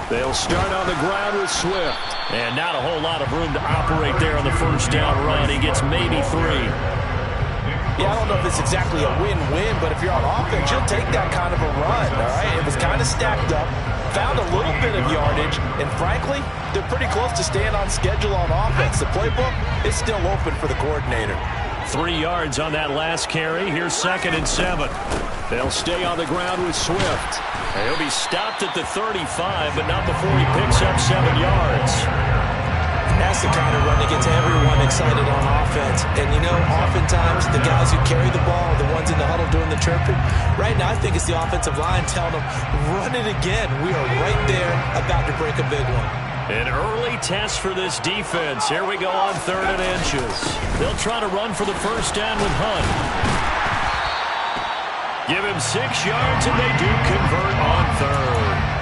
They'll start on the ground with Swift. And not a whole lot of room to operate there on the first down run. He gets maybe 3. Yeah, I don't know if it's exactly a win-win, but if you're on offense, you'll take that kind of a run, all right? It was kind of stacked up, found a little bit of yardage, and frankly, they're pretty close to staying on schedule on offense. The playbook is still open for the coordinator. 3 yards on that last carry. Here's 2nd and 7. They'll stay on the ground with Swift. He'll be stopped at the 35, but not before he picks up 7 yards. That's the kind of run that gets everyone excited on offense. And, you know, oftentimes the guys who carry the ball are the ones in the huddle doing the chirping. Right now, I think it's the offensive line telling them, run it again. We are right there about to break a big one. An early test for this defense. Here we go on 3rd and inches. They'll try to run for the first down with Hunt. Give him 6 yards, and they do convert on 3rd.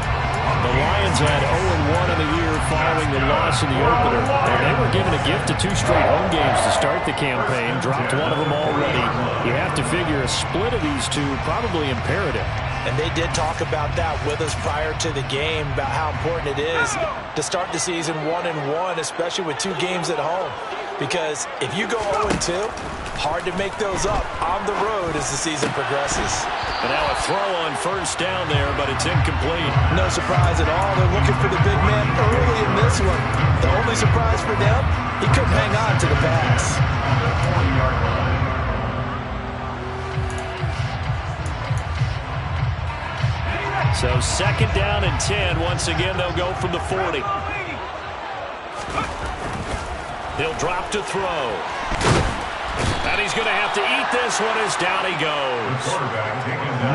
The Lions had 0-1 in the year following the loss in the opener. And they were given a gift of 2 straight home games to start the campaign. Dropped one of them already. You have to figure a split of these two probably imperative. And they did talk about that with us prior to the game, about how important it is to start the season 1-1, especially with 2 games at home. Because if you go 0-2, hard to make those up on the road as the season progresses. And now a throw on first down there, but it's incomplete. No surprise at all. They're looking for the big man early in this one. The only surprise for them, he couldn't hang on to the pass. So 2nd down and 10. Once again, they'll go from the 40. He'll drop to throw. And he's going to have to eat this one as down he goes.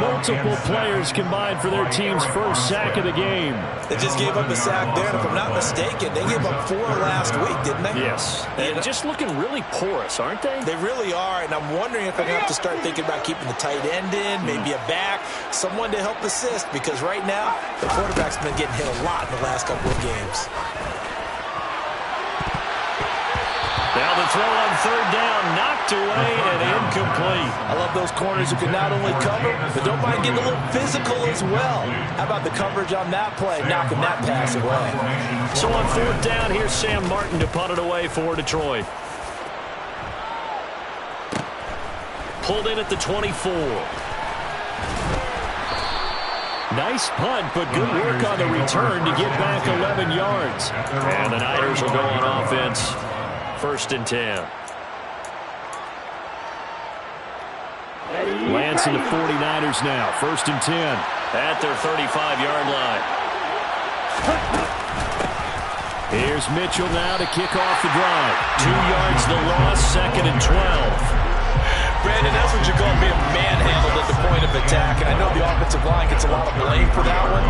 Multiple players combined for their team's first sack of the game. They just gave up a sack there, and if I'm not mistaken, they gave up 4 last week, didn't they? Yes. And just looking really porous, aren't they? They really are, and I'm wondering if they're going to have to start thinking about keeping the tight end in, maybe a back, someone to help assist, because right now, the quarterback's been getting hit a lot in the last couple of games. Now the throw on 3rd down, knocked away and incomplete. I love those corners who can not only cover, but don't mind getting a little physical as well. How about the coverage on that play, knocking that pass away? So on 4th down, here's Sam Martin to punt it away for Detroit. Pulled in at the 24. Nice punt, but good work on the return to get back 11 yards. And the Niners will go on offense. 1st and 10. Lance and the 49ers now. 1st and 10 at their 35-yard line. Here's Mitchell now to kick off the drive. 2 yards the loss, 2nd and 12. Brandon, that's what you call being manhandled at the point of attack. And I know the offensive line gets a lot of blame for that one.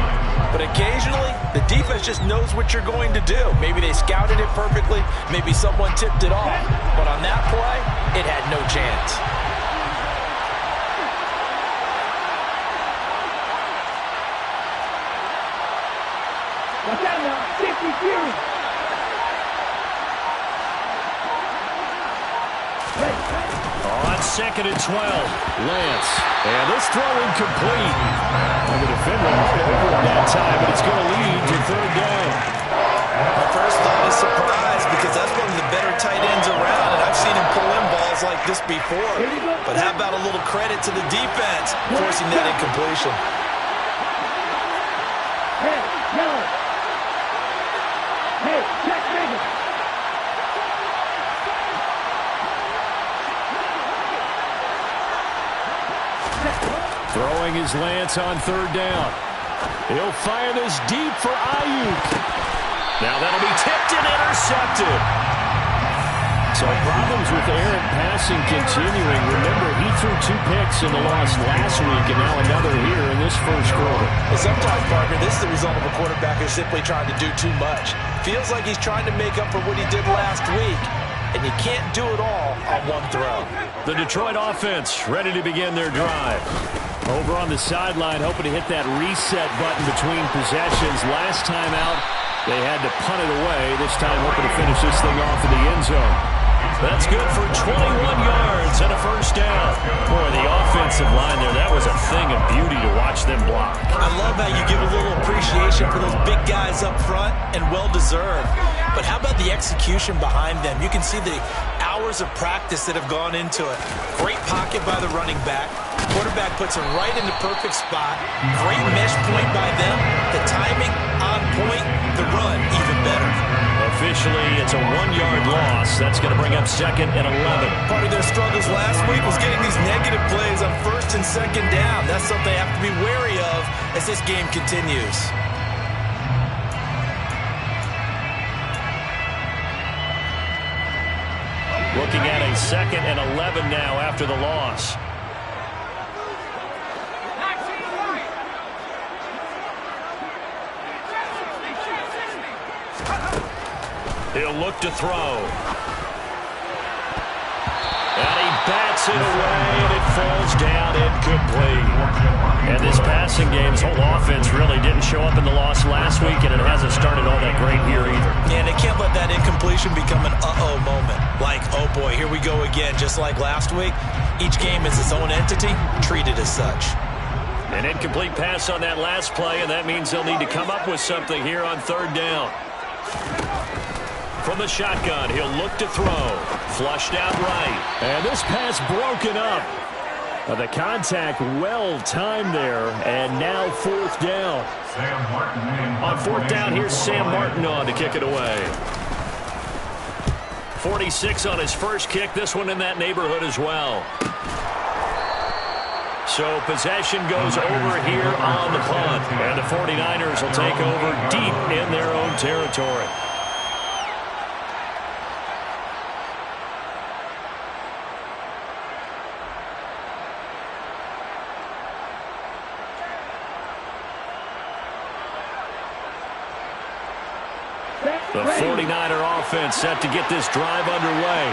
But occasionally, the defense just knows what you're going to do. Maybe they scouted it perfectly. Maybe someone tipped it off. But on that play, it had no chance. Watch out now, 60 On 2nd and 12, Lance. And this throw incomplete. And the defender right over it that time, but it's going to lead to 3rd down. My first thought is surprise, because that's one of the better tight ends around, and I've seen him pull in balls like this before. But how about a little credit to the defense forcing that incompletion? Hey, yellow. Hey, check bigger. Throwing his Lance on 3rd down. He'll fire this deep for Ayuk. Now that'll be tipped and intercepted. So problems with errant passing continuing. Remember, he threw 2 picks in the loss last week, and now another here in this first quarter. Well, sometimes, Parker, this is the result of a quarterback who's simply trying to do too much. Feels like he's trying to make up for what he did last week, and you can't do it all on one throw. The Detroit offense ready to begin their drive. Over on the sideline, hoping to hit that reset button between possessions. Last time out, they had to punt it away. This time, hoping to finish this thing off in the end zone. That's good for 21 yards and a first down. Boy, the offensive line there, that was a thing of beauty to watch them block. I love how you give a little appreciation for those big guys up front, and well-deserved. But how about the execution behind them? You can see the hours of practice that have gone into it. Great pocket by the running back. Quarterback puts him right in the perfect spot. Great mesh point by them. The timing on point. The run even better. Officially, it's a 1-yard loss. That's going to bring up 2nd and 11. Part of their struggles last week was getting these negative plays on 1st and 2nd down. That's something they have to be wary of as this game continues. Looking at a 2nd and 11 now after the loss. He'll look to throw. And he bats it away, and it falls down incomplete. And this passing game's whole offense really didn't show up in the loss last week, and it hasn't started all that great here either. And they can't let that incompletion become an uh-oh moment. Like, oh boy, here we go again, just like last week. Each game is its own entity, treated as such. An incomplete pass on that last play, and that means they'll need to come up with something here on 3rd down. From the shotgun, he'll look to throw. Flushed out right. And this pass broken up. The contact well timed there. And now 4th down. On 4th down, here's Sam Martin on to kick it away. 46 on his first kick. This one in that neighborhood as well. So possession goes over here on the punt. And the 49ers will take over deep in their own territory. The 49er offense set to get this drive underway.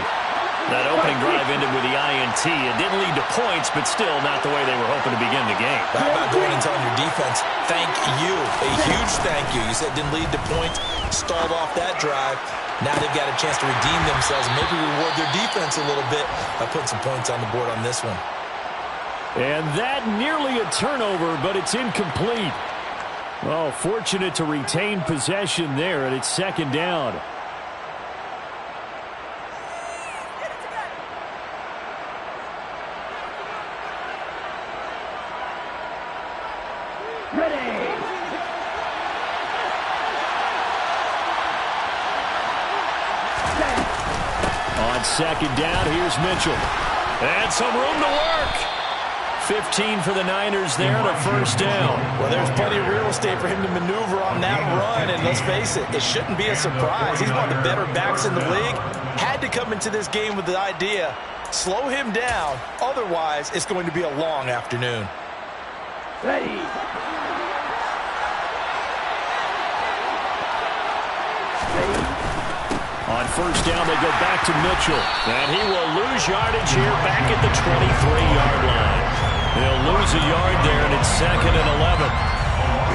That opening drive ended with the INT. It didn't lead to points, but still not the way they were hoping to begin the game. How about going and telling your defense, thank you, a huge thank you. You said it didn't lead to points, stalled off that drive. Now they've got a chance to redeem themselves and maybe reward their defense a little bit by putting some points on the board on this one. And that nearly a turnover, but it's incomplete. Oh, fortunate to retain possession there, and it's 2nd down. Ready. On 2nd down, here's Mitchell. And some room to work. 15 for the Niners there and a first down. Well, there's plenty of real estate for him to maneuver on that run, and let's face it, it shouldn't be a surprise. He's one of the better backs in the league. Had to come into this game with the idea, slow him down, otherwise it's going to be a long afternoon. Ready. On first down, they go back to Mitchell. And he will lose yardage here back at the 23-yard line. They'll lose a yard there, and it's 2nd and 11.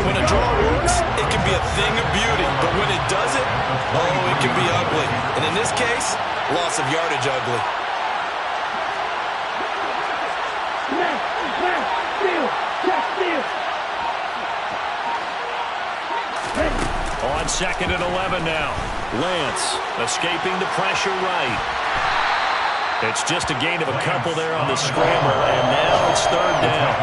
When a draw works, it can be a thing of beauty. But when it doesn't, oh, it can be ugly. And in this case, loss of yardage ugly. On 2nd and 11 now. Lance escaping the pressure right. It's just a gain of a couple there on the scramble, and now it's 3rd down.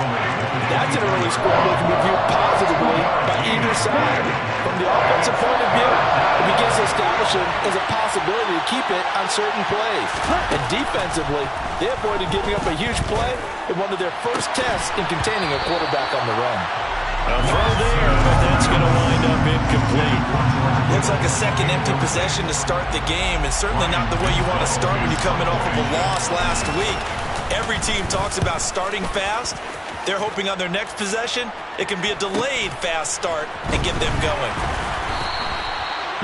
That's an early scramble that can be viewed positively by either side. From the offensive point of view, it begins to establish it as a possibility to keep it on certain plays. And defensively, they avoided giving up a huge play in one of their first tests in containing a quarterback on the run. A throw there, but that's going to wind up incomplete. Looks like a second empty possession to start the game, and certainly not the way you want to start when you're coming off of a loss last week. Every team talks about starting fast. They're hoping on their next possession, it can be a delayed fast start and get them going.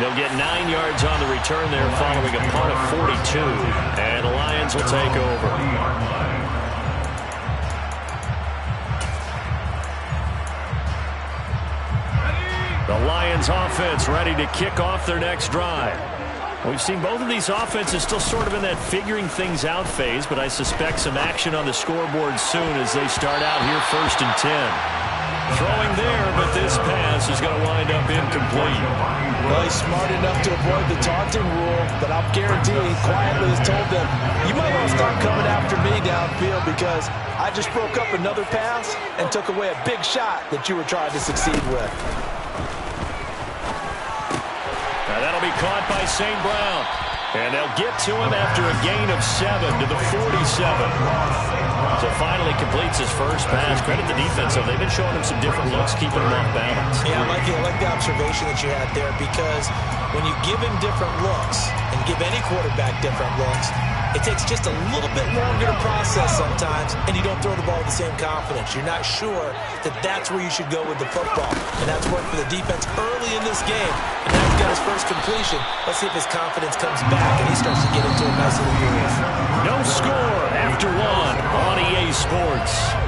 They'll get 9 yards on the return there following a punt of 42, and the Lions will take over. The Lions offense ready to kick off their next drive. We've seen both of these offenses still sort of in that figuring things out phase, but I suspect some action on the scoreboard soon as they start out here 1st and 10. Throwing there, but this pass is going to wind up incomplete. Well, he's smart enough to avoid the taunting rule, but I'll guarantee he quietly has told them, you might want to stop coming after me downfield because I just broke up another pass and took away a big shot that you were trying to succeed with. Now that'll be caught by St. Brown. And they'll get to him after a gain of 7 to the 47. So finally completes his first pass. Credit the defense, though. They've been showing him some different looks, keeping him off balance. Yeah, I like the observation that you had there because when you give him different looks and give any quarterback different looks, it takes just a little bit longer to process sometimes, and you don't throw the ball with the same confidence. You're not sure that that's where you should go with the football. And that's worked for the defense early in this game. And now he's got his first completion. Let's see if his confidence comes back and he starts to get into a nice little groove. No score after 1 on EA Sports.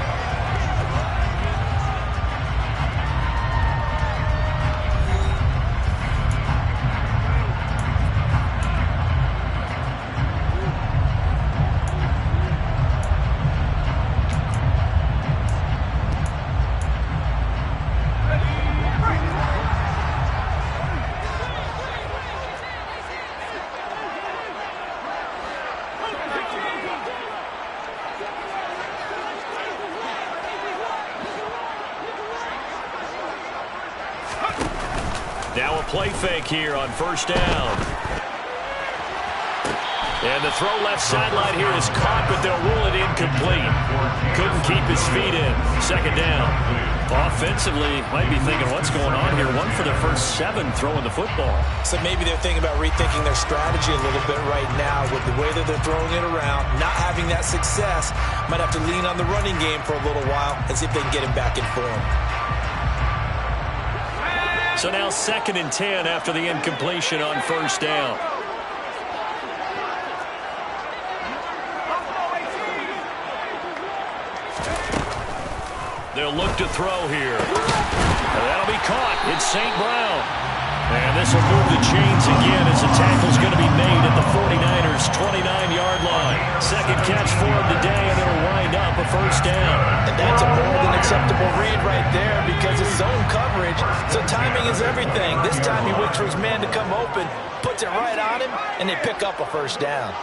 Now a play fake here on 1st down. And the throw left sideline here is caught, but they'll rule it incomplete. Couldn't keep his feet in. 2nd down. Offensively, might be thinking, what's going on here? 1 for their first 7 throwing the football. So maybe they're thinking about rethinking their strategy a little bit right now with the way that they're throwing it around, not having that success. Might have to lean on the running game for a little while and see if they can get him back in form. So now 2nd and 10 after the incompletion on 1st down. They'll look to throw here. And that'll be caught. It's St. Brown. And this will move the chains again as the tackle's going to be made at the 49ers' 29-yard line. 2nd catch for him today, and it'll wind up a 1st down. And that's a more than acceptable read right there because it's zone coverage, so timing is everything. This time he waits for his man to come open, puts it right on him, and they pick up a 1st down.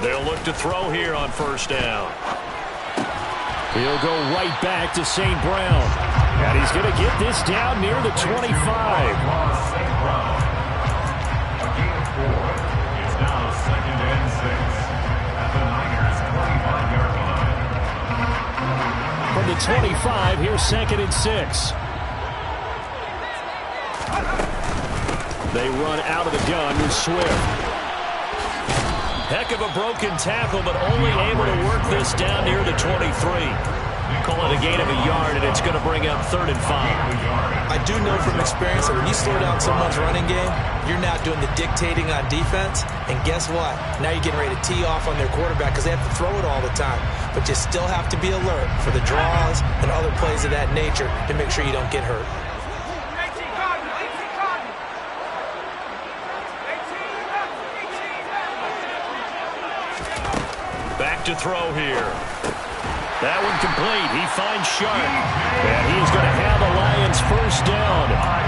They'll look to throw here on 1st down. He'll go right back to St. Brown. And he's going to get this down near the 25. From the 25, here's 2nd and 6. They run out of the gun with Swift. Heck of a broken tackle, but only able to work this down near the 23. Call it a gain of a yard, and it's going to bring up 3rd and 5. I do know from experience that when you slow down someone's running game, you're not doing the dictating on defense. And guess what? Now you're getting ready to tee off on their quarterback because they have to throw it all the time. But you still have to be alert for the draws and other plays of that nature to make sure you don't get hurt. Back to throw here. That one complete. He finds Sharp. And he's going to have the Lions 1st down.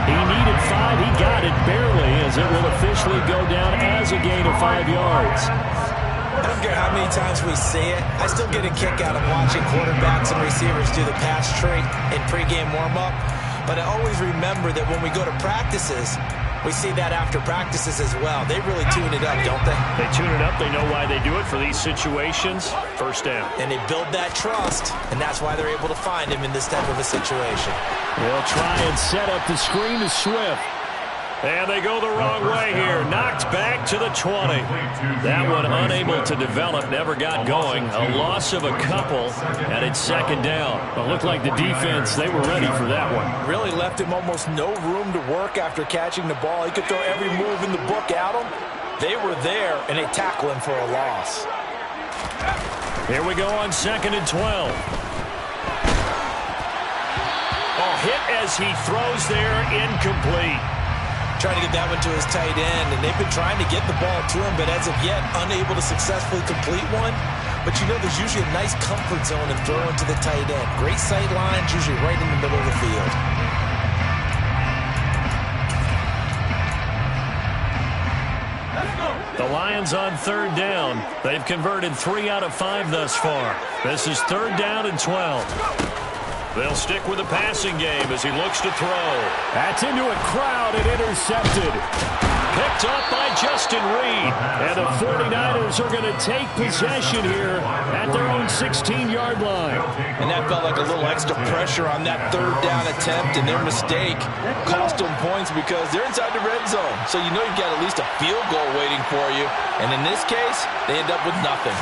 He needed 5. He got it barely as it will officially go down as a gain of 5 yards. I don't care how many times we see it. I still get a kick out of watching quarterbacks and receivers do the pass tree in pregame warm-up. But I always remember that when we go to practices, we see that after practices as well. They really tune it up, don't they? They tune it up. They know why they do it for these situations. 1st down. And they build that trust, and that's why they're able to find him in this type of a situation. They'll try and set up the screen to Swift. And they go the wrong way here. Knocked back to the 20. That one unable to develop, never got going. A loss of a couple, and it's 2nd down. It looked like the defense, they were ready for that one. Really left him almost no room to work after catching the ball. He could throw every move in the book at him. They were there, and they tackle him for a loss. Here we go on 2nd and 12. Oh, hit as he throws there, incomplete. trying to get that one to his tight end, and they've been trying to get the ball to him, but as of yet, unable to successfully complete one. But you know there's usually a nice comfort zone in throwing to the tight end. Great sight lines, usually right in the middle of the field. The Lions on third down. They've converted 3 out of 5 thus far. This is third down and 12. They'll stick with the passing game as he looks to throw. That's into a crowd and intercepted. Picked up by Justin Reed. And the 49ers are going to take possession here at their own 16-yard line. And that felt like a little extra pressure on that third down attempt, and their mistake cost them points because they're inside the red zone. So you know you've got at least a field goal waiting for you. And in this case, they end up with nothing.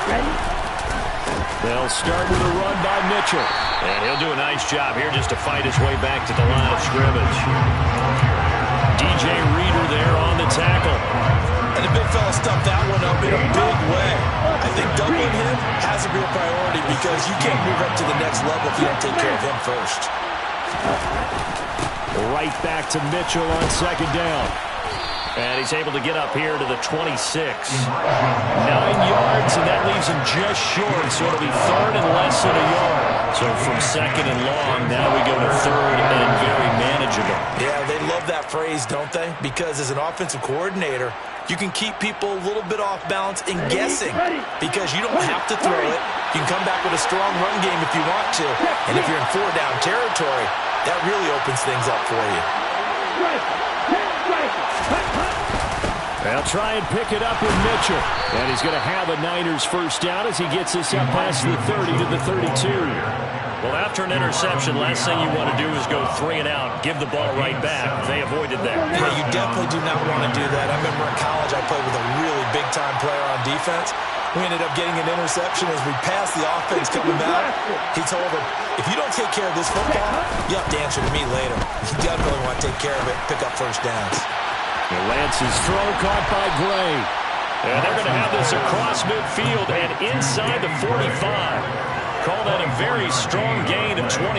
They'll start with a run by Mitchell. And he'll do a nice job here just to fight his way back to the line of scrimmage. DJ Reader there on the tackle. And the big fella stuffed that one up in a big way. I think doubling him has to be a priority because you can't move up to the next level if you don't take care of him first. Right back to Mitchell on second down. And he's able to get up here to the 26. 9 yards, and that leaves him just short. So it'll be third and less than a yard. So from second and long, now we go to third and very manageable. Yeah, they love that phrase, don't they? Because as an offensive coordinator, you can keep people a little bit off balance and guessing because you don't have to throw it. You can come back with a strong run game if you want to. And if you're in 4-down territory, that really opens things up for you. They'll try and pick it up with Mitchell. And he's going to have a Niners first down as he gets this up past the 30 to the 32. Well, after an interception, last thing you want to do is go 3 and out, give the ball right back. They avoided that. Yeah, you definitely do not want to do that. I remember in college I played with a really big-time player on defense. We ended up getting an interception as we passed the offense coming back. He told him, if you don't take care of this football, you have to answer to me later. You definitely want to take care of it, pick up first downs. Lance's throw caught by Gray. And they're going to have this across midfield and inside the 45. Call that a very strong gain of 24.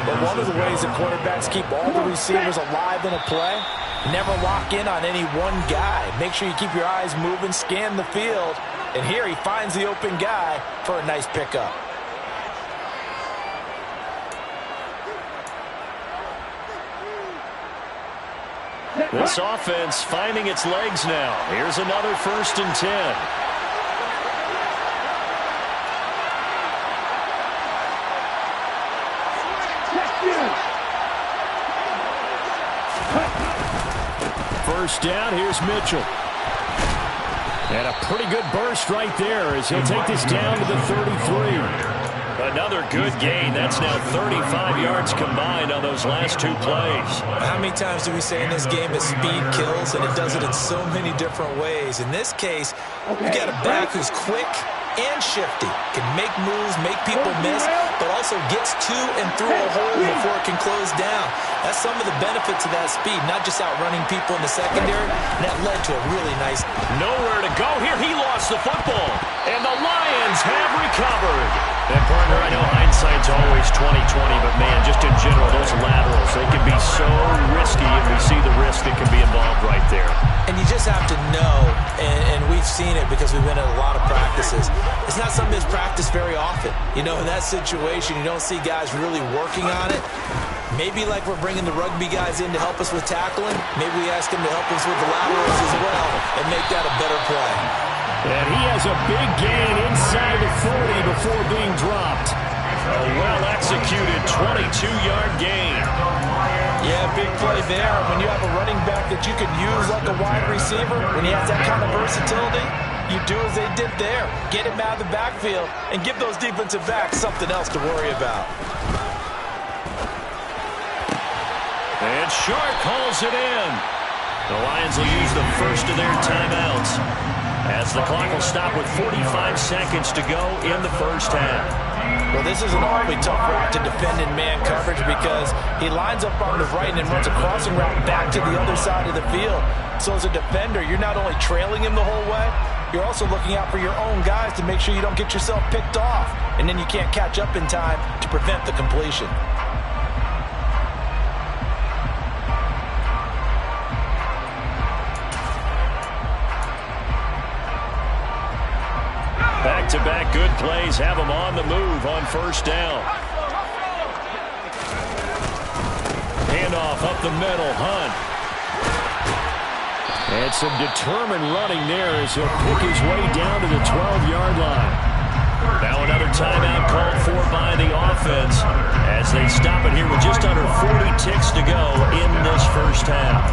But one of the ways that quarterbacks keep all the receivers alive in a play, never lock in on any one guy. Make sure you keep your eyes moving, scan the field. And here he finds the open guy for a nice pickup. This offense finding its legs now. Here's another 1st and 10. First down, here's Mitchell. And a pretty good burst right there as he'll take this down to the 33. Another good gain. That's now 35 yards combined on those last 2 plays. How many times do we say in this game that speed kills, and it does it in so many different ways? In this case, you got a back who's quick and shifty, can make moves, make people miss, but also gets to and through a hole before it can close down. That's some of the benefits of that speed, not just outrunning people in the secondary, and that led to a really nice... Nowhere to go here. He lost the football, and the Lions have recovered. And partner, I know hindsight's always 20/20, but man, just in general, those laterals, they can be so risky, and we see the risk that can be involved right there. And you just have to know, and we've seen it because we've been at a lot of practices, it's not something that's practiced very often. You know, in that situation, you don't see guys really working on it. Maybe like we're bringing the rugby guys in to help us with tackling, maybe we ask them to help us with the laterals as well and make that a better play. And he has a big gain inside the 40 before being dropped. A well-executed 22-yard gain. Yeah, big play there. When you have a running back that you can use like a wide receiver, when he has that kind of versatility, you do as they did there. Get him out of the backfield and give those defensive backs something else to worry about. And Sharp calls it in. The Lions will use the first of their timeouts as the clock will stop with 45 seconds to go in the first half. Well, this is an awfully tough route to defend in man coverage because he lines up on the right and then runs a crossing route back to the other side of the field. So as a defender, you're not only trailing him the whole way, you're also looking out for your own guys to make sure you don't get yourself picked off. And then you can't catch up in time to prevent the completion. Back-to-back good plays have them on the move on first down. Handoff up the middle, Hunt. And some determined running there as he'll pick his way down to the 12-yard line. Now another timeout called for by the offense as they stop it here with just under 40 ticks to go in this first half.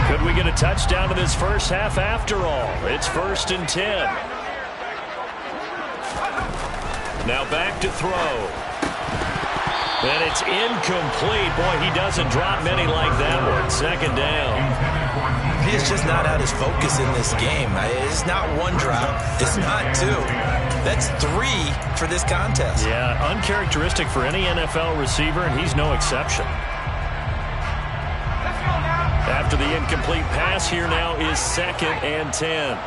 Could we get a touchdown in this first half after all? It's 1st and 10. Now back to throw. And it's incomplete. Boy, he doesn't drop many like that one. 2nd down. He has just not had his focus in this game. It's not one drop. It's not two. That's 3 for this contest. Yeah, uncharacteristic for any NFL receiver, and he's no exception. After the incomplete pass, here now is 2nd and 10.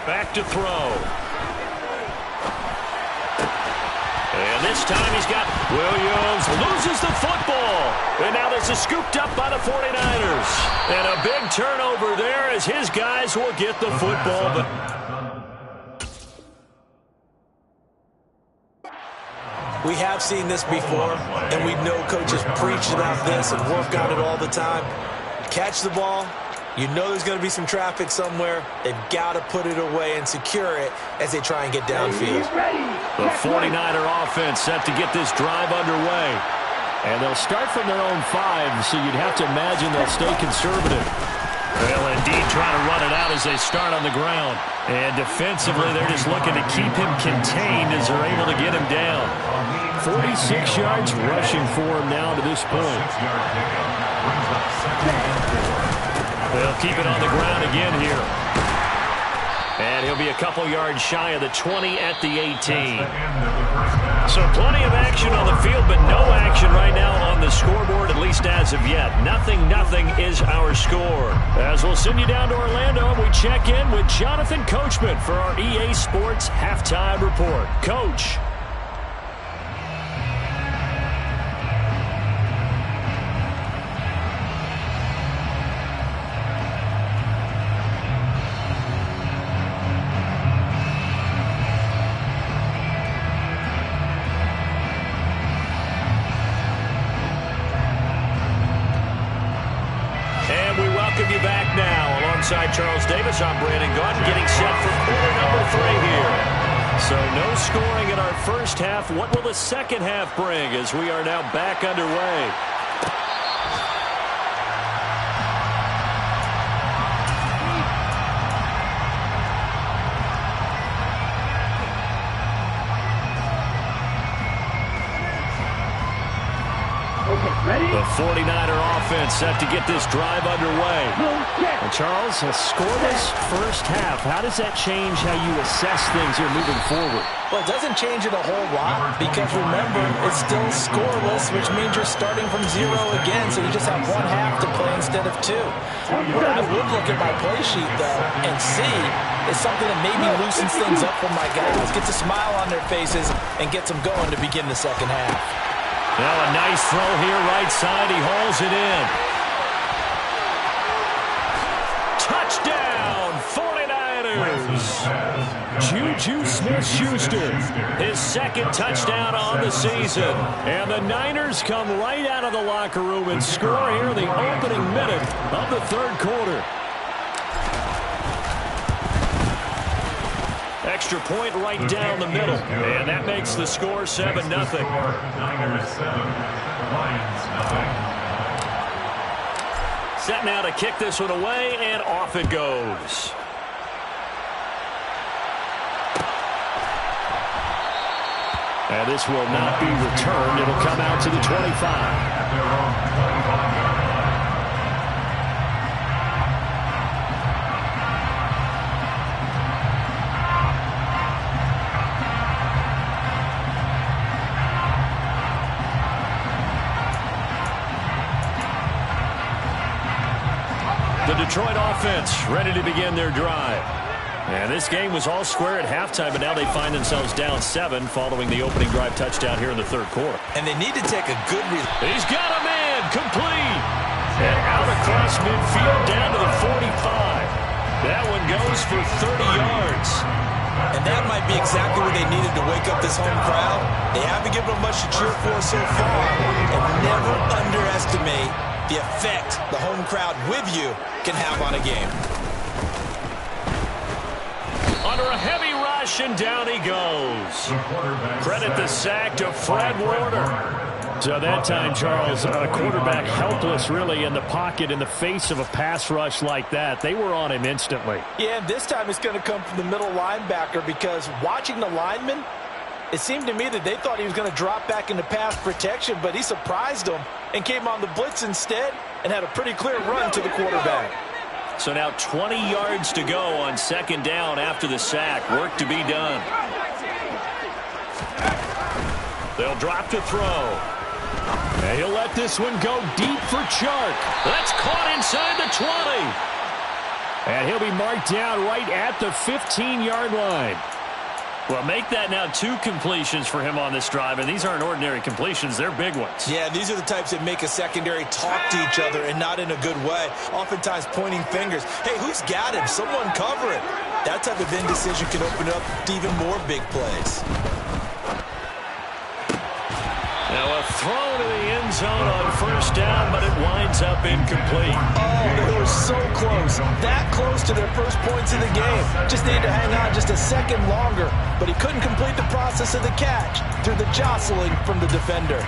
Back to throw. And this time he's got Williams. Loses the football. And now this is scooped up by the 49ers. And a big turnover there as his guys will get the football. But we have seen this before, and we know coaches preach about this and work on it all the time. Catch the ball. You know there's going to be some traffic somewhere. They've got to put it away and secure it as they try and get downfield. The 49er offense set to get this drive underway. And they'll start from their own 5, so you'd have to imagine they'll stay conservative. They'll indeed try to run it out as they start on the ground. And defensively, they're just looking to keep him contained as they're able to get him down. 46 yards rushing for him now to this point. They'll keep it on the ground again here. And he'll be a couple yards shy of the 20 at the 18. So plenty of action on the field, but no action right now on the scoreboard, at least as of yet. 0-0 is our score. As we'll send you down to Orlando, and we check in with Jonathan Coachman for our EA Sports Halftime Report. Coach. Alongside Charles Davis, I'm Brandon Gaudin, getting set for quarter number 3 here. So no scoring in our first half. What will the second half bring as we are now back underway? The 49er offense set to get this drive underway. And Charles, a scoreless first half. How does that change how you assess things here moving forward? Well, it doesn't change it a whole lot because, remember, it's still scoreless, which means you're starting from 0 again, so you just have 1 half to play instead of 2. What I would look at my play sheet, though, and see is something that maybe loosens things up for my guys, gets a smile on their faces, and gets them going to begin the second half. Now a nice throw here, right side. He hauls it in. Touchdown, 49ers. Juju Smith-Schuster, his 2nd touchdown on the season. And the Niners come right out of the locker room and score here in the opening minute of the 3rd quarter. Extra point right down the middle. And that makes the score 7-0. Set now to kick this one away, and off it goes. And this will not be returned. It'll come out to the 25. The Detroit offense ready to begin their drive. And this game was all square at halftime, but now they find themselves down 7 following the opening drive touchdown here in the 3rd quarter. And they need to take a good... He's got a man, complete. And out across midfield down to the 45. That one goes for 30 yards. And that might be exactly what they needed to wake up this home crowd. They haven't given them much to cheer for so far. And never underestimate the effect the home crowd with you can have on a game. Under a heavy rush, and down he goes. Credit the sack to Fred Warner. So that time, Charles, a quarterback helpless really in the pocket in the face of a pass rush like that. They were on him instantly. Yeah, and this time it's going to come from the middle linebacker, because watching the lineman, it seemed to me that they thought he was going to drop back into pass protection, but he surprised them and came on the blitz instead and had a pretty clear run to the quarterback. So now 20 yards to go on second down after the sack. Work to be done. They'll drop to throw. And he'll let this one go deep for Chark. That's caught inside the 20. And he'll be marked down right at the 15-yard line. Well, make that now 2 completions for him on this drive, and these aren't ordinary completions. They're big ones. Yeah, these are the types that make a secondary talk to each other, and not in a good way. Oftentimes pointing fingers. Hey, who's got him? Someone cover it. That type of indecision can open up to even more big plays. Now a throw to the end zone on first down, but it winds up incomplete. Oh, they were so close. That close to their first points of the game. Just needed to hang on just a second longer, but he couldn't complete the process of the catch through the jostling from the defender.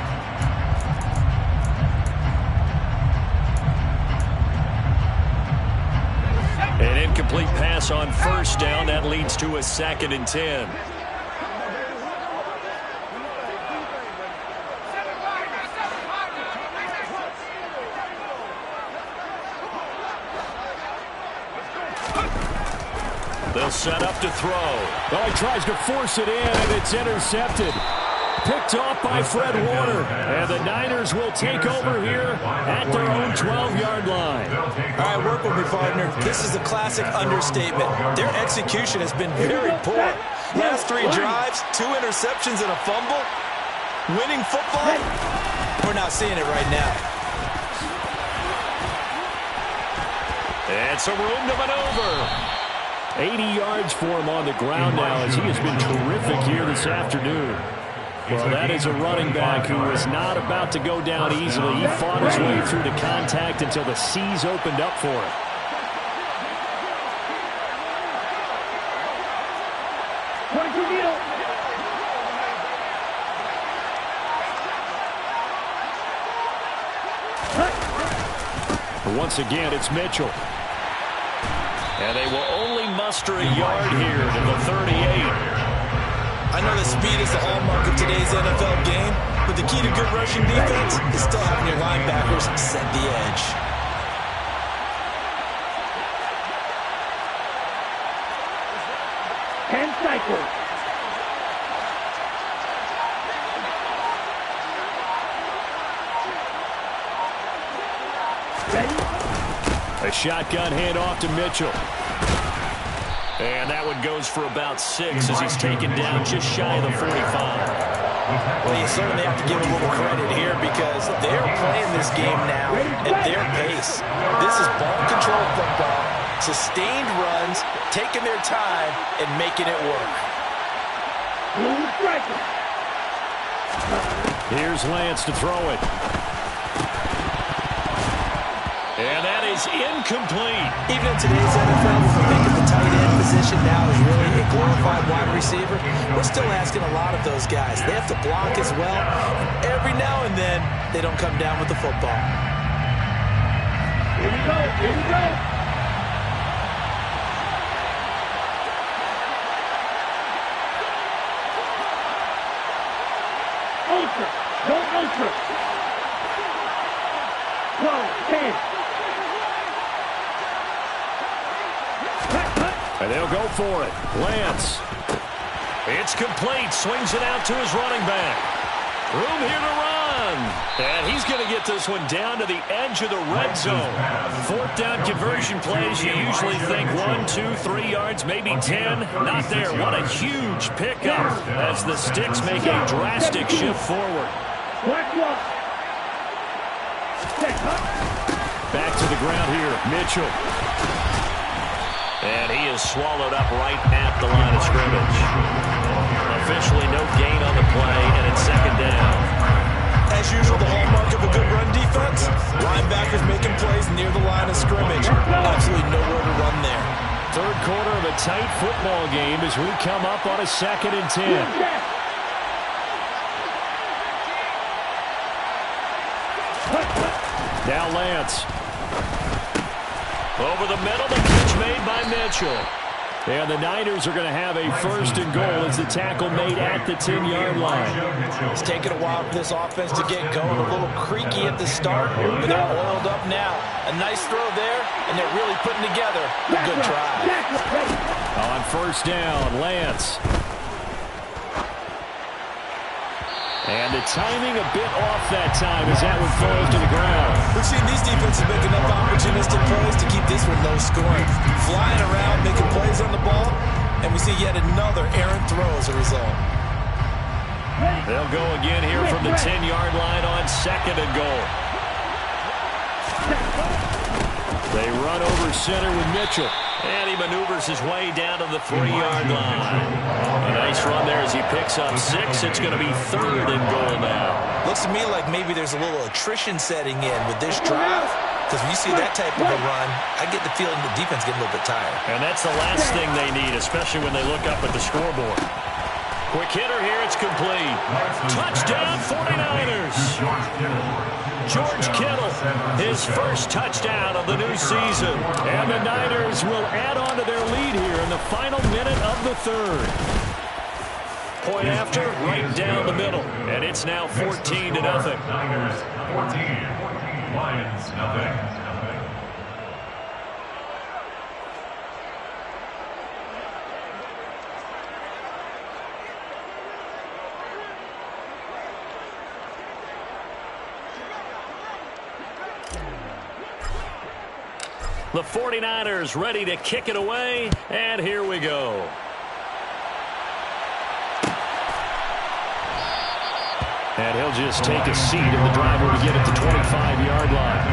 An incomplete pass on first down. That leads to a 2nd and 10. They'll set up to throw. Oh, he tries to force it in, and it's intercepted. Picked off by Fred Warner. And the Niners will take over here at their own 12-yard line. All right, work with me, partner. This is a classic understatement. Their execution has been very poor. Last 3 drives, 2 interceptions and a fumble. Winning football? We're not seeing it right now. And some room to maneuver. 80 yards for him on the ground now, as he has been terrific here this afternoon. Well, that is a running back who is not about to go down easily. He fought his way through the contact until the seas opened up for him. Once again, it's Mitchell. And they will only muster a yard here to the 38. I know that speed is the hallmark of today's NFL game, but the key to good rushing defense is still having your linebackers set the edge. Ten cycles. A shotgun handoff to Mitchell. And that one goes for about 6 as he's taken down just shy of the 45. Well, you certainly have to give a little credit here, because they're playing this game now at their pace. This is ball control football, sustained runs, taking their time and making it work. Here's Lance to throw it. And that is incomplete. Even in today's NFL, when we think of the tight end position now as really a glorified wide receiver, we're still asking a lot of those guys. They have to block as well. Every now and then, they don't come down with the football. Here we go, here we go. Ultra, go ultra. 12, 10. And they'll go for it. Lance. It's complete. Swings it out to his running back. Room here to run. And he's going to get this one down to the edge of the red zone. 4th down conversion plays. You usually think 1, 2, 3 yards, maybe 10. Not there. What a huge pickup as the Sticks make a drastic shift forward. Back to the ground here, Mitchell. And he is swallowed up right at the line of scrimmage. Officially no gain on the play, and it's second down. As usual, the hallmark of a good run defense, linebackers making plays near the line of scrimmage. Absolutely nowhere to run there. Third quarter of a tight football game as we come up on a 2nd and 10. Now Lance. Over the middle, the catch made by Mitchell. And the Niners are going to have a 1st and goal as the tackle made at the 10-yard line. It's taken a while for this offense to get going. A little creaky at the start, but they're oiled up now. A nice throw there, and they're really putting together a good drive. On 1st down, Lance. And the timing a bit off that time as that one falls to the ground. We've seen these defenses make enough opportunistic plays to keep this one low scoring. Flying around, making plays on the ball, and we see yet another errant throw as a result. They'll go again here from the 10-yard line on 2nd and goal. They run over center with Mitchell. And he maneuvers his way down to the 3-yard line. A nice run there as he picks up 6. It's going to be 3rd and goal now. Looks to me like maybe there's a little attrition setting in with this drive. Because when you see that type of a run, I get the feeling the defense getting a little bit tired. And that's the last thing they need, especially when they look up at the scoreboard. Quick hitter here, it's complete. Touchdown, 49ers. George Kittle, his first touchdown of the new season. And the Niners will add on to their lead here in the final minute of the 3rd. Point after, right down the middle. And it's now 14-0. Niners 14, Lions nothing. The 49ers ready to kick it away, and here we go. And he'll just take a seat in the driver to get at the 25-yard line.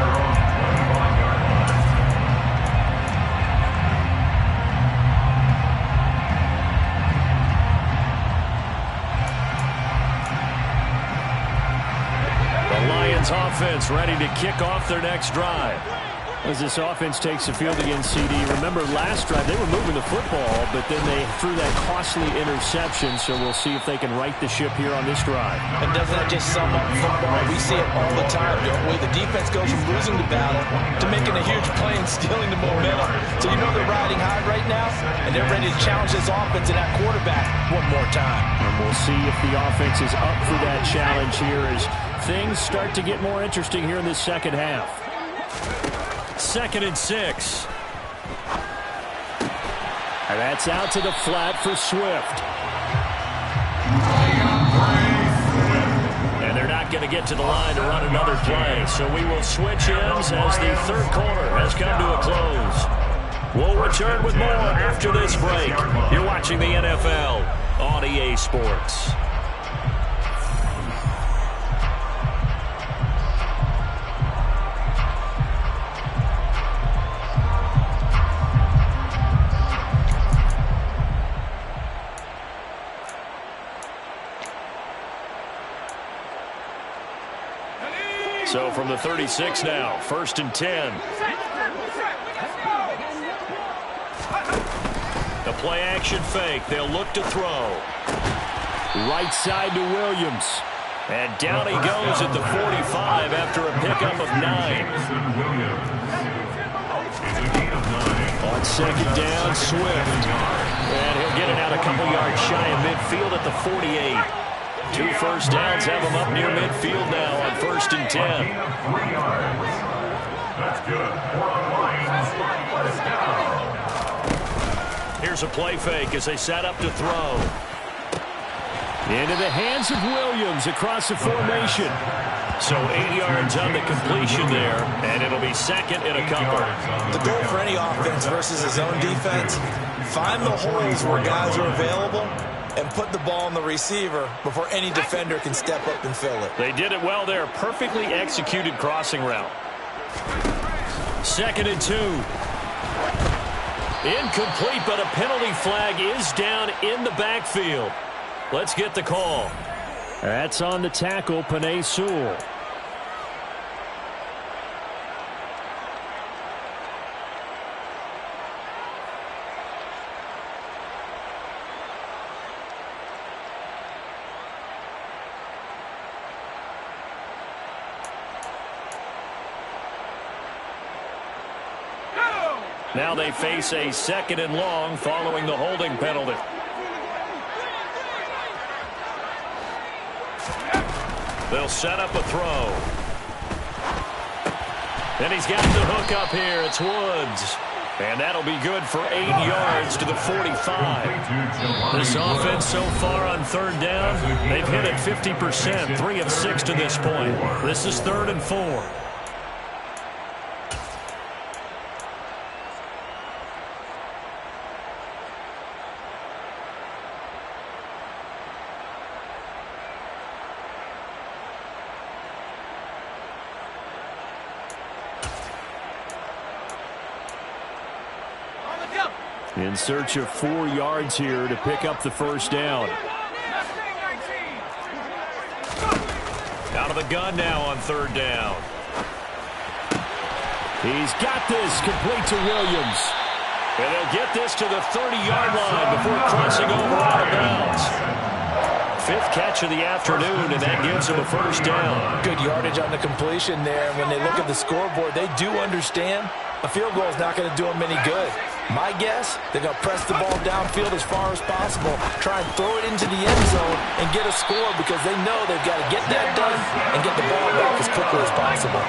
The Lions offense ready to kick off their next drive. As this offense takes the field against CD, remember last drive they were moving the football, but then they threw that costly interception, so we'll see if they can right the ship here on this drive. And doesn't that just sum up football? We see it all the time, don't we? The defense goes from losing the battle to making a huge play and stealing the momentum. So you know they're riding high right now, and they're ready to challenge this offense and that quarterback one more time. And we'll see if the offense is up for that challenge here as things start to get more interesting here in this second half. 2nd and 6. And that's out to the flat for Swift. And they're not going to get to the line to run another play. So we will switch ends as the 3rd quarter has come to a close. We'll return with more after this break. You're watching the NFL on EA Sports. So from the 36 now, 1st and 10. The play action fake. They'll look to throw. Right side to Williams. And down he goes at the 45 after a pickup of 9. On 2nd down, Swift. And he'll get it out a couple yards shy of midfield at the 48. 2 first downs have him up near midfield now on 1st and 10. 3 yards. That's good. 4 on line. Here's a play fake as they set up to throw. Into the hands of Williams across the formation. So 8 yards on the completion there, and it'll be 2nd and a couple. The goal for any offense versus his own defense, find the holes where guys are available and put the ball on the receiver before any defender can step up and fill it. They did it well there. Perfectly executed crossing route. 2nd and 2. Incomplete, but a penalty flag is down in the backfield. Let's get the call. That's on the tackle, Penei Sewell. Now they face a 2nd and long following the holding penalty. They'll set up a throw. And he's got the hook up here. It's Woods. And that'll be good for 8 yards to the 45. This offense so far on 3rd down, they've hit it 50%, 3 of 6 to this point. This is 3rd and 4. In search of 4 yards here to pick up the 1st down. Out of the gun now on 3rd down. He's got this complete to Williams. And they'll get this to the 30-yard line before crossing over out of bounds. 5th catch of the afternoon, and that gives him a 1st down. Good yardage on the completion there. When they look at the scoreboard, they do understand a field goal is not going to do them any good. My guess, they're going to press the ball downfield as far as possible, try and throw it into the end zone and get a score because they know they've got to get that done and get the ball back as quickly as possible.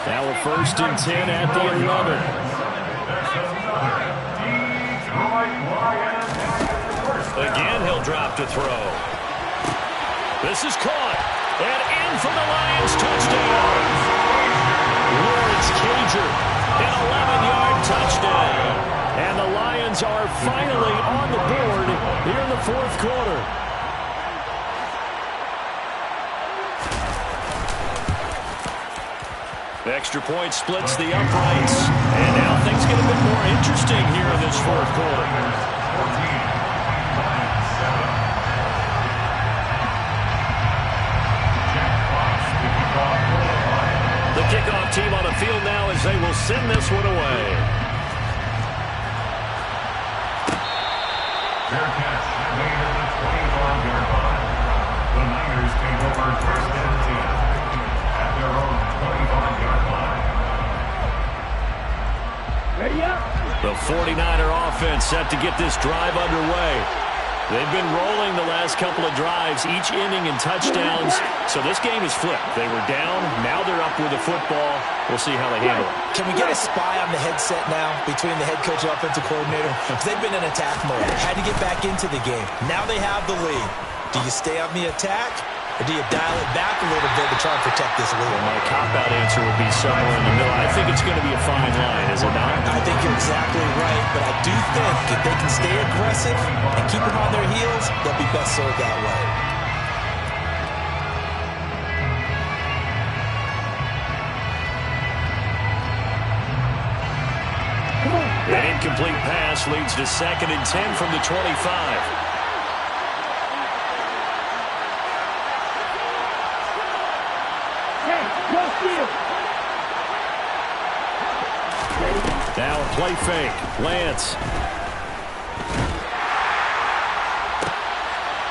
Now a 1st and 10 at the 11. Again, he'll drop to throw. This is caught. And in for the Lions touchdown. Lawrence Cager, an 11-yard touchdown. And the Lions are finally on the board here in the 4th quarter. The extra point splits the uprights. And now things get a bit more interesting here in this 4th quarter. The kickoff team on the field now as they will send this one away. Fair catch made at the 25-yard line. The Niners take over 1st and 10 at their own 25-yard line. Ready up. The 49er offense set to get this drive underway. They've been rolling the last couple of drives, each inning in touchdowns. So this game is flipped. They were down. Now they're up with the football. We'll see how they handle it. Can we get a spy on the headset now between the head coach and offensive coordinator? Because they've been in attack mode. Had to get back into the game. Now they have the lead. Do you stay on the attack, or do you dial it back a little bit to try and protect this lead? Well, my cop-out answer would be somewhere in the middle. I think it's going to be a fine line, is it not? I think you're exactly right, but I do think if they can stay aggressive and keep them on their heels, they'll be best served that way. An incomplete pass leads to 2nd and 10 from the 25. Now a play fake. Lance.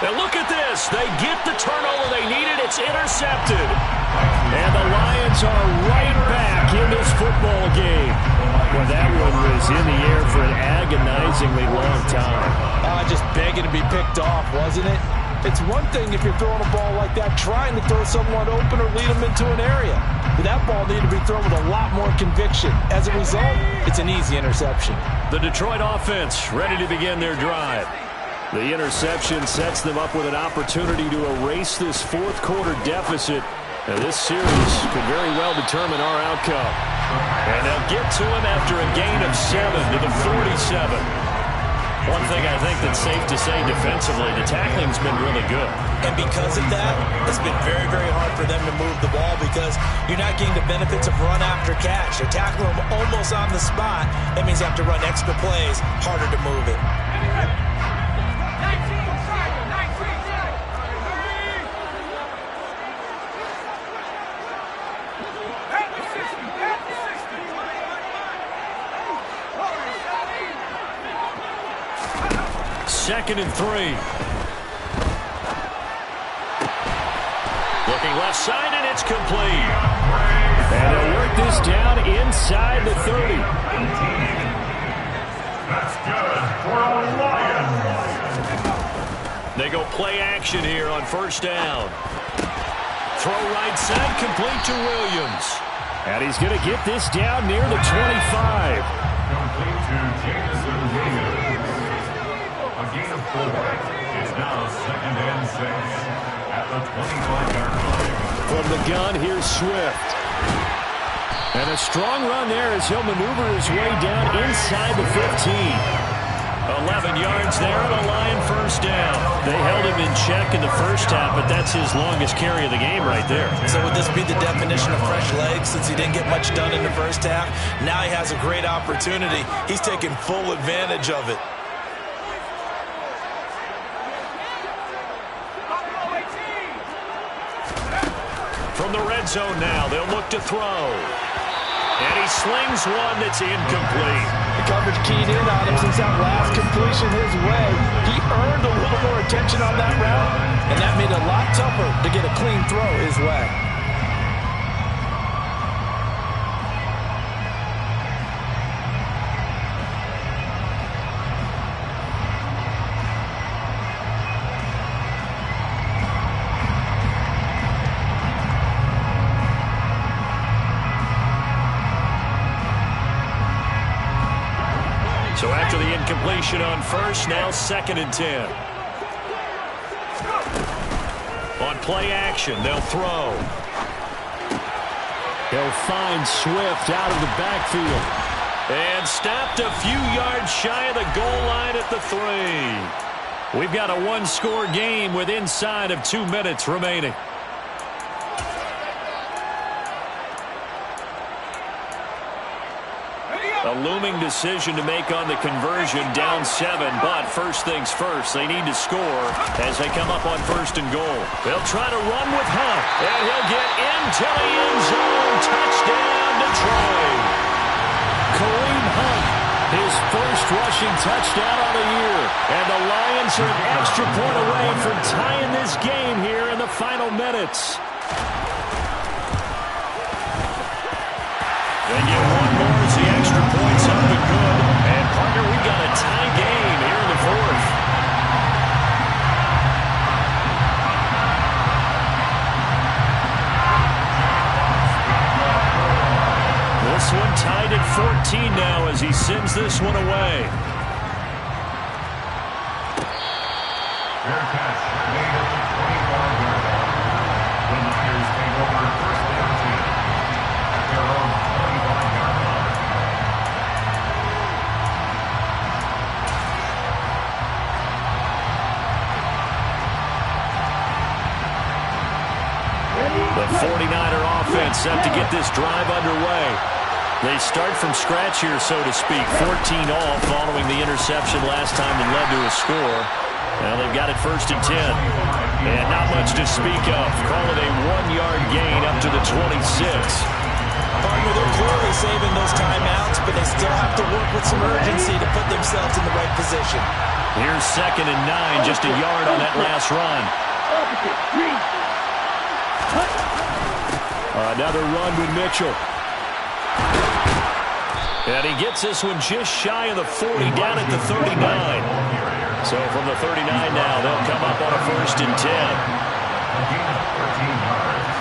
And look at this. They get the turnover they needed. It's intercepted. And the Lions are right back in this football game. Well, that one was in the air for an agonizingly long time. Just begging to be picked off, wasn't it? It's one thing if you're throwing a ball like that, trying to throw someone open or lead them into an area. But that ball needed to be thrown with a lot more conviction. As a result, it's an easy interception. The Detroit offense ready to begin their drive. The interception sets them up with an opportunity to erase this 4th quarter deficit. Now, this series could very well determine our outcome. And they'll get to him after a gain of 7 to the 47. On thing I think that's safe to say defensively, the tackling's been really good. And because of that, it's been very, very hard for them to move the ball because you're not getting the benefits of run after catch. They're tackling them almost on the spot. That means you have to run extra plays, harder to move it. Second and 3. Looking left side, and it's complete. And they'll work this down inside the 30. That's good for the Lions. They go play action here on first down. Throw right side, complete to Williams. And he's going to get this down near the 25. Complete to Jameson Williams. A gain of 4. It's now 2nd and 6 at the 25-yard line. From the gun, here's Swift. And a strong run there as he'll maneuver his way down inside the 15. 11 yards there on a Lion first down. They held him in check in the first half, but that's his longest carry of the game right there. So would this be the definition of fresh legs since he didn't get much done in the first half? Now he has a great opportunity. He's taking full advantage of it. From the red zone now, they'll look to throw. And he slings one that's incomplete. The coverage keyed in on him since that last completion his way. He earned a little more attention on that route, and that made it a lot tougher to get a clean throw his way. So after the incompletion on first, now 2nd and 10. On play action, they'll throw. He'll find Swift out of the backfield. And stopped a few yards shy of the goal line at the 3. We've got a one-score game with inside of 2 minutes remaining. A looming decision to make on the conversion, down 7, but first things first, they need to score as they come up on 1st and goal. They'll try to run with Hunt, and he'll get into the end zone. Touchdown, Detroit. Kareem Hunt, his first rushing touchdown on the year, and the Lions are an extra point away from tying this game here in the final minutes. They get one more as the extra point's up and good. And, partner, we got a tie game here in the 4th. This one tied at 14 now as he sends this one away. Fair catch made at the 25-yard line. The Niners take over 1st and 10 at their own 25-yard line. The 49er offense set to get this drive underway. They start from scratch here, so to speak. 14 all following the interception last time that led to a score. Now they've got it 1st and 10. And not much to speak of. Call it a 1-yard gain up to the 26. Partner, they're clearly saving those timeouts, but they still have to work with some urgency to put themselves in the right position. Here's 2nd and 9, just a yard on that last run. Another run with Mitchell. And he gets this one just shy of the 40, down at the 39. So from the 39 now, they'll come up on a 1st and 10. A gain of 13 yards.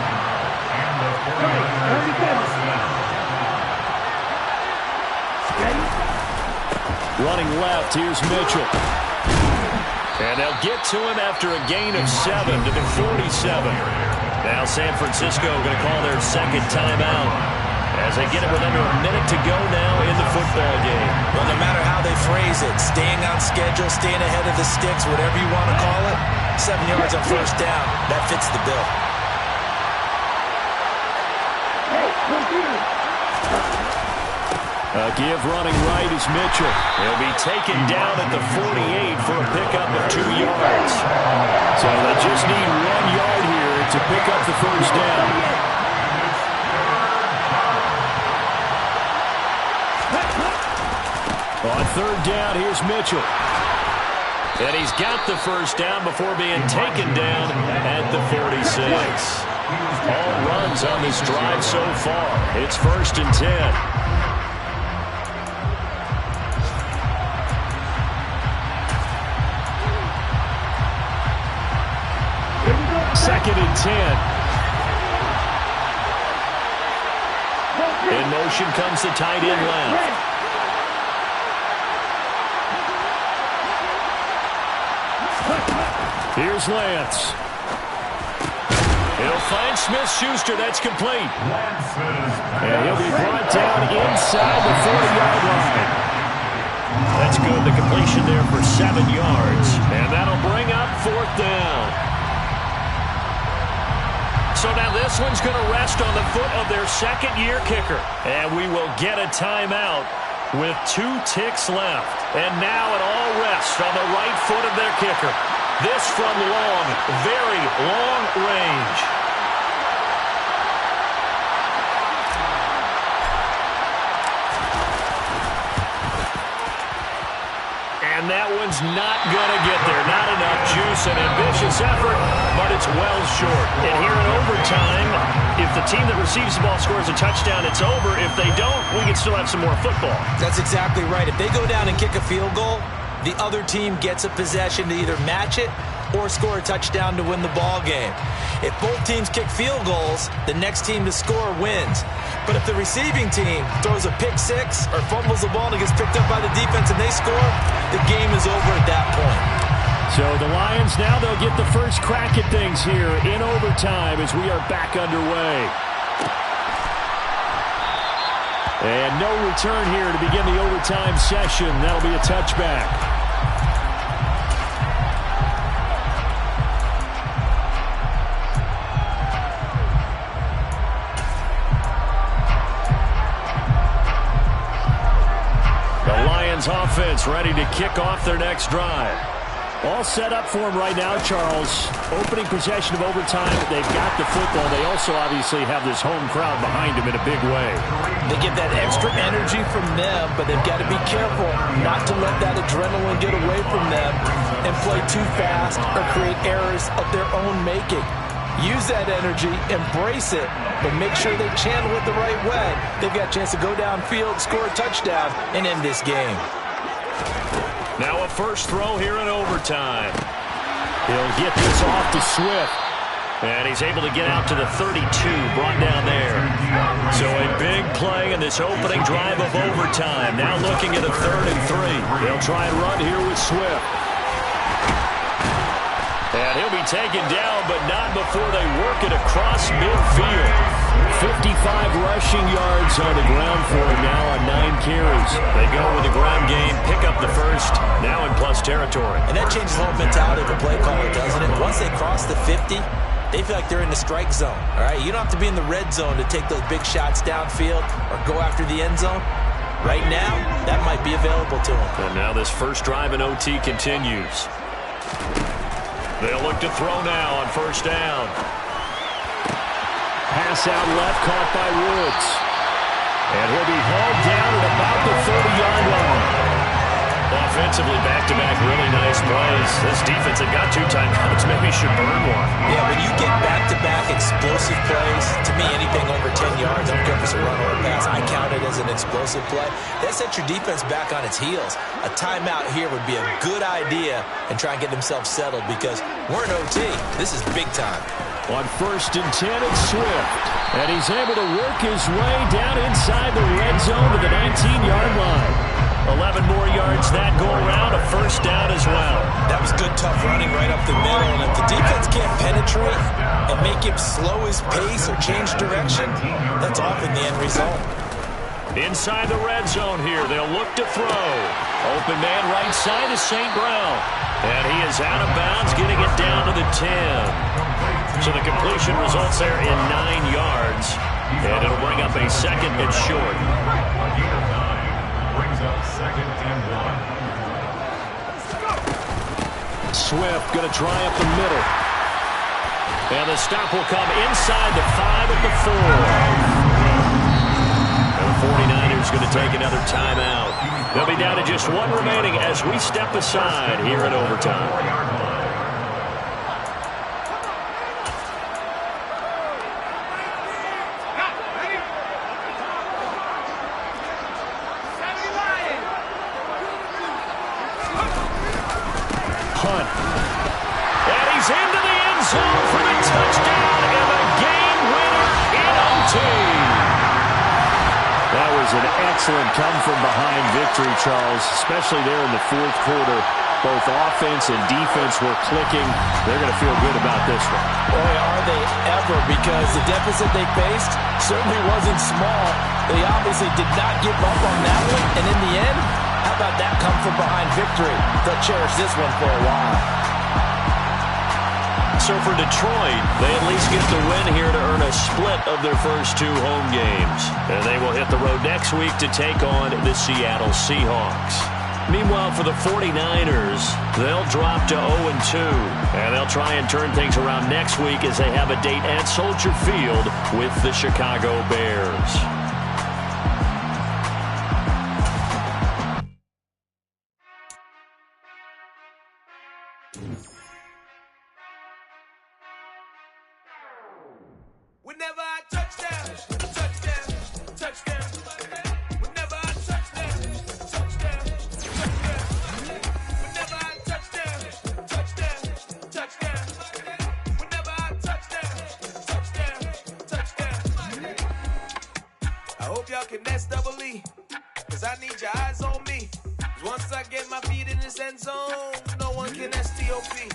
And the 49ers now. Running left, here's Mitchell. And they'll get to him after a gain of 7 to the 47. Now San Francisco going to call their 2nd timeout. as they get it with under a minute to go now in the football game. Well, no matter how they phrase it, staying on schedule, staying ahead of the sticks, whatever you want to call it, 7 yards on first down, that fits the bill. A give running right is Mitchell. He'll be taken down at the 48 for a pickup of 2 yards. So they just need 1 yard here to pick up the first down. On third down, here's Mitchell. And he's got the first down before being taken down at the 46. All runs on this drive so far. It's 1st and 10. Second and 10. In motion comes the tight end left. Here's Lance. He'll find Smith-Schuster. That's complete. And he'll be brought down inside the 40-yard line. That's good. The completion there for 7 yards. And that'll bring up 4th down. So now this one's going to rest on the foot of their second-year kicker. And we will get a timeout with 2 ticks left. And now it all rests on the right foot of their kicker. This from long, very long range. And that one's not going to get there. Not enough juice, an ambitious effort, but it's well short. And here in overtime, if the team that receives the ball scores a touchdown, it's over. If they don't, we can still have some more football. That's exactly right. If they go down and kick a field goal, the other team gets a possession to either match it or score a touchdown to win the ball game. If both teams kick field goals, the next team to score wins. But if the receiving team throws a pick six or fumbles the ball and it gets picked up by the defense and they score, the game is over at that point. So the Lions now, they'll get the first crack at things here in overtime as we are back underway. And no return here to begin the overtime session. That'll be a touchback. Offense ready to kick off their next drive. All set up for them right now, Charles. Opening possession of overtime. They've got the football. They also obviously have this home crowd behind them in a big way. They get that extra energy from them, but they've got to be careful not to let that adrenaline get away from them and play too fast or create errors of their own making. Use that energy, embrace it, but make sure they channel it the right way. They've got a chance to go downfield, score a touchdown, and end this game. Now a first throw here in overtime. He'll get this off to Swift. And he's able to get out to the 32, brought down there. So a big play in this opening drive of overtime. Now looking at a 3rd and 3. They'll try and run here with Swift. And he'll be taken down, but not before they work it across midfield. 55 rushing yards on the ground for him now on 9 carries. They go with the ground game, pick up the first, now in plus territory. And that changes the whole mentality of a play caller, doesn't it? Once they cross the 50, they feel like they're in the strike zone, all right? You don't have to be in the red zone to take those big shots downfield or go after the end zone. Right now, that might be available to them. And now this first drive in OT continues. They'll look to throw now on first down. Pass out left, caught by Woods. And he'll be hauled down at about the 30-yard line. Offensively, back-to-back, really nice plays. This defense had got 2 timeouts. Maybe should burn one. Yeah, when you get back-to-back explosive plays, to me, anything over 10 yards, I don't care if it's a run or a pass, I count it as an explosive play. That sets your defense back on its heels. A timeout here would be a good idea and try and get themselves settled because we're in OT. This is big time. On 1st and 10, it's Swift. And he's able to work his way down inside the red zone to the 19-yard line. 11 more yards that go around, a first down as well. That was good tough running right up the middle, and if the defense can't penetrate and make him slow his pace or change direction, that's often the end result. Inside the red zone here, they'll look to throw. Open man right side is St. Brown. And he is out of bounds, getting it down to the 10. So the completion results there in 9 yards. And it'll bring up a 2nd and short. Brings up 2nd and 1. Swift going to try up the middle. And the stop will come inside the 5 at the 4. And the 49ers going to take another timeout. They'll be down to just 1 remaining as we step aside here in overtime. Into the end zone for the touchdown and the game winner in OT. That was an excellent come-from-behind victory, Charles, especially there in the 4th quarter. Both offense and defense were clicking. They're going to feel good about this one. Boy, are they ever, because the deficit they faced certainly wasn't small. They obviously did not give up on that one, and in the end, how about that come-from-behind victory? They'll cherish this one for a while. So for Detroit, they at least get the win here to earn a split of their first 2 home games. And they will hit the road next week to take on the Seattle Seahawks. Meanwhile, for the 49ers, they'll drop to 0-2. And they'll try and turn things around next week as they have a date at Soldier Field with the Chicago Bears. Whenever I touchdown, touchdown, touchdown. Whenever I touchdown, touchdown, touchdown. Whenever I touchdown, touchdown, touchdown. Whenever I touchdown, touchdown, touchdown. I hope y'all can nest double E, cause I need your eyes on me. Cause once I get my feet in this end zone, no one can STOP.